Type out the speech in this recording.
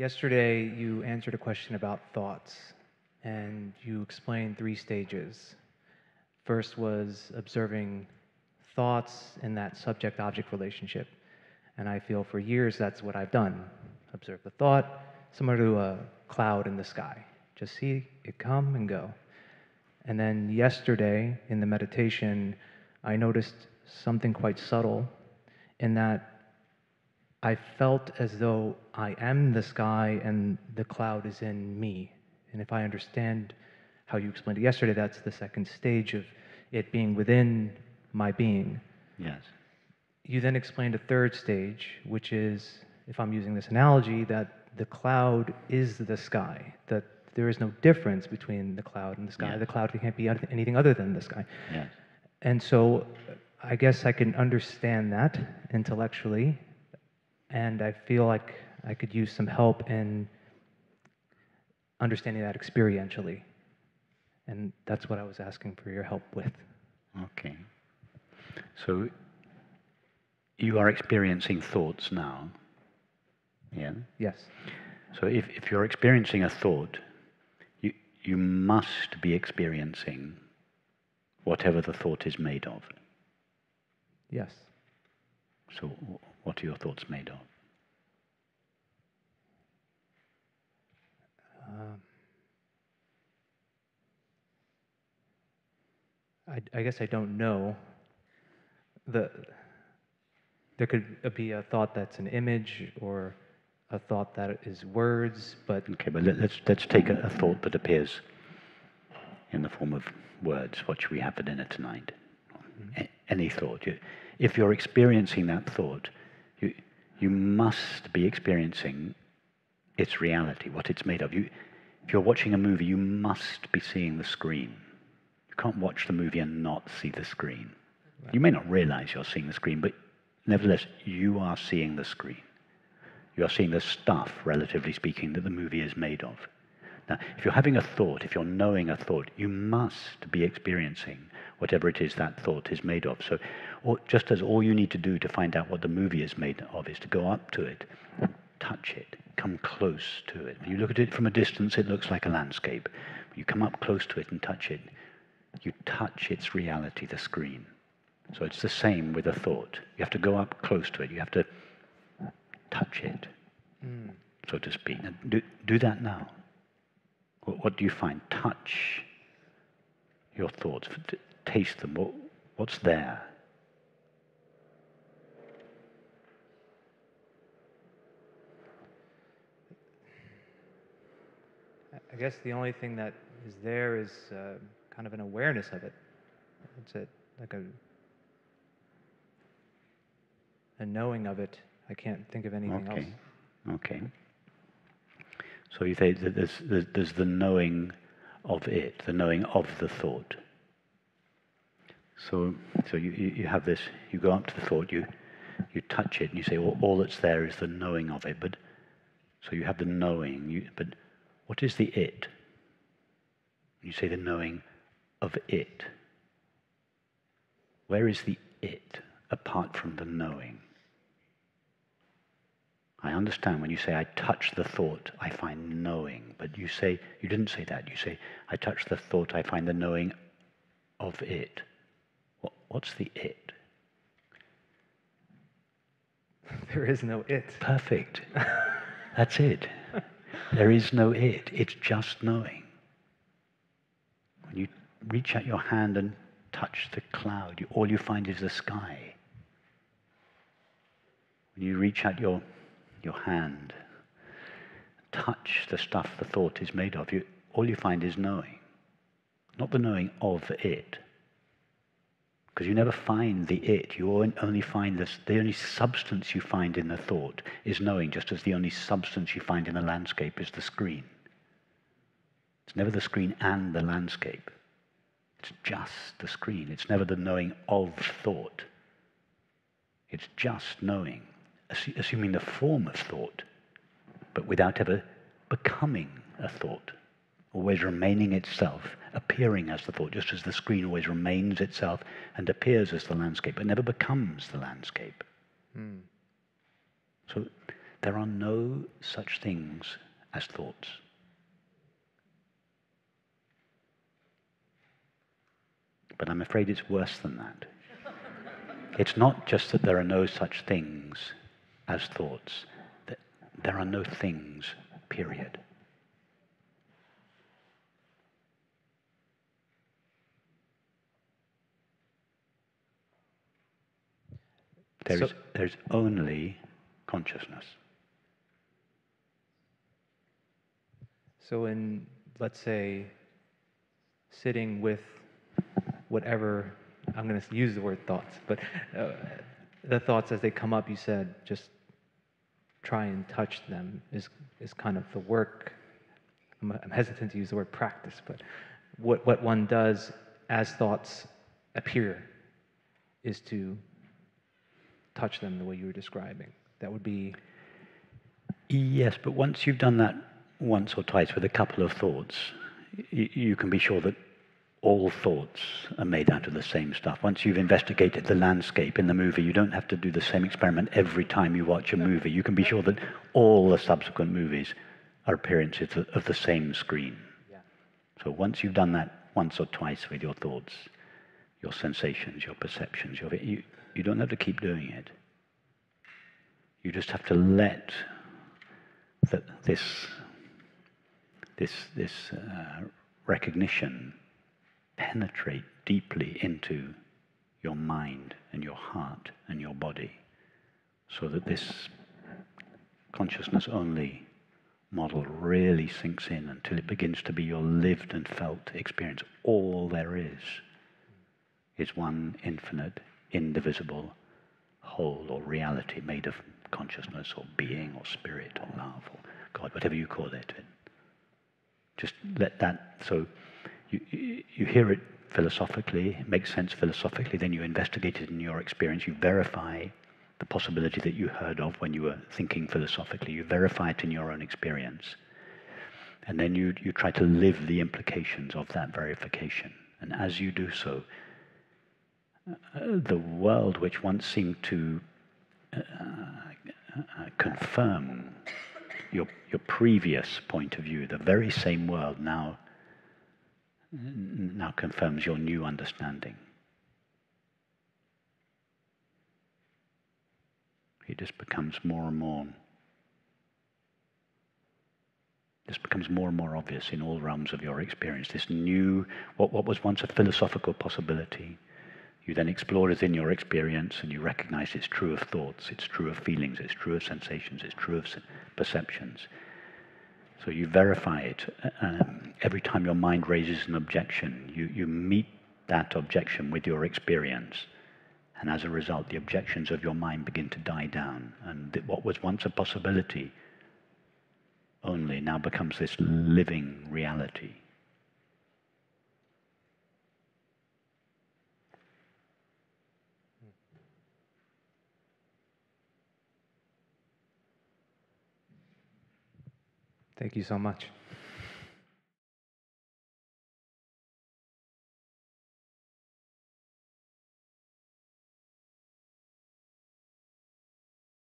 Yesterday, you answered a question about thoughts, and you explained three stages. First was observing thoughts in that subject-object relationship. And I feel for years that's what I've done. Observe the thought, similar to a cloud in the sky. Just see it come and go. And then yesterday, in the meditation, I noticed something quite subtle in that I felt as though I am the sky and the cloud is in me. And if I understand how you explained it yesterday, that's the second stage of it being within my being. Yes. You then explained a third stage, which is, if I'm using this analogy, that the cloud is the sky, that there is no difference between the cloud and the sky. Yes. The cloud can't be anything other than the sky. Yes. And so I guess I can understand that intellectually, and I feel like I could use some help in understanding that experientially. And that's what I was asking for your help with. Okay. So you are experiencing thoughts now. Yeah? Yes. So if you're experiencing a thought, you must be experiencing whatever the thought is made of. Yes. So what are your thoughts made of? I guess I don't know. There could be a thought that's an image or a thought that is words, but... Okay, but let's take a thought that appears in the form of words. What should we have for dinner tonight? Mm-hmm. Any thought. If you're experiencing that thought, you must be experiencing its reality, what it's made of. If you're watching a movie, you must be seeing the screen. You can't watch the movie and not see the screen. Right. You may not realize you're seeing the screen, but nevertheless, you are seeing the screen. You are seeing the stuff, relatively speaking, that the movie is made of. Now, if you're having a thought, if you're knowing a thought, you must be experiencing whatever it is that thought is made of. So, just as all you need to do to find out what the movie is made of is to go up to it, touch it, come close to it. When you look at it from a distance, it looks like a landscape. When you come up close to it and touch it, you touch its reality, the screen. So it's the same with a thought. You have to go up close to it. You have to touch it, so to speak. Now, do that now. What do you find? Touch your thoughts. Taste them. What's there? I guess the only thing that is there is kind of an awareness of it. It's like a knowing of it. I can't think of anything else. Okay. So you say that there's the knowing of it, the knowing of the thought. So you have this. You go up to the thought. You touch it, and you say, all that's there is the knowing of it. But so you have the knowing. But what is the it? You say the knowing of it. Where is the it apart from the knowing? I understand when you say, I touch the thought, I find knowing. But you didn't say that. You say, I touch the thought, I find the knowing of it. What's the it? There is no it. Perfect. That's it. There is no it. It's just knowing. When you reach out your hand and touch the cloud, all you find is the sky. When you reach out your hand, touch the stuff the thought is made of, all you find is knowing. Not the knowing of it. Because you never find the it. You only find the only substance you find in the thought is knowing, just as the only substance you find in the landscape is the screen. It's never the screen and the landscape. It's just the screen. It's never the knowing of thought. It's just knowing, assuming the form of thought, but without ever becoming a thought. Always remaining itself, appearing as the thought, just as the screen always remains itself and appears as the landscape, but never becomes the landscape. So There are no such things as thoughts. But I'm afraid it's worse than that. It's not just that there are no such things as thoughts. There are no things, period. There's only consciousness. So in, let's say, sitting with whatever, I'm going to use the word thoughts, but the thoughts as they come up, you said, just try and touch them is kind of the work. I'm hesitant to use the word practice, but what one does as thoughts appear is to touch them the way you were describing. That would be... Yes, but once you've done that once or twice with a couple of thoughts, you can be sure that all thoughts are made out of the same stuff. Once you've investigated the landscape in the movie, you don't have to do the same experiment every time you watch a movie. You can be sure that all the subsequent movies are appearances of the same screen. Yeah. So once you've done that once or twice with your thoughts, your sensations, your perceptions, you don't have to keep doing it. You just have to let this recognition penetrate deeply into your mind and your heart and your body, so that this consciousness only model really sinks in until it begins to be your lived and felt experience. All there is one infinite, indivisible whole or reality made of consciousness or being or spirit or love or God, whatever you call it. Just let that, so you hear it philosophically, it makes sense philosophically, then you investigate it in your experience, you verify the possibility that you heard of when you were thinking philosophically, you verify it in your own experience, and then you try to live the implications of that verification. And as you do so, the world which once seemed to confirm your previous point of view, the very same world now confirms your new understanding. It just becomes more and more obvious in all realms of your experience. This new, what was once a philosophical possibility, you then explore it in your experience and you recognize it's true of thoughts, it's true of feelings, it's true of sensations, it's true of perceptions. So you verify it. Every time your mind raises an objection, you meet that objection with your experience. And as a result, the objections of your mind begin to die down. And what was once a possibility only now becomes this living reality. Thank you so much.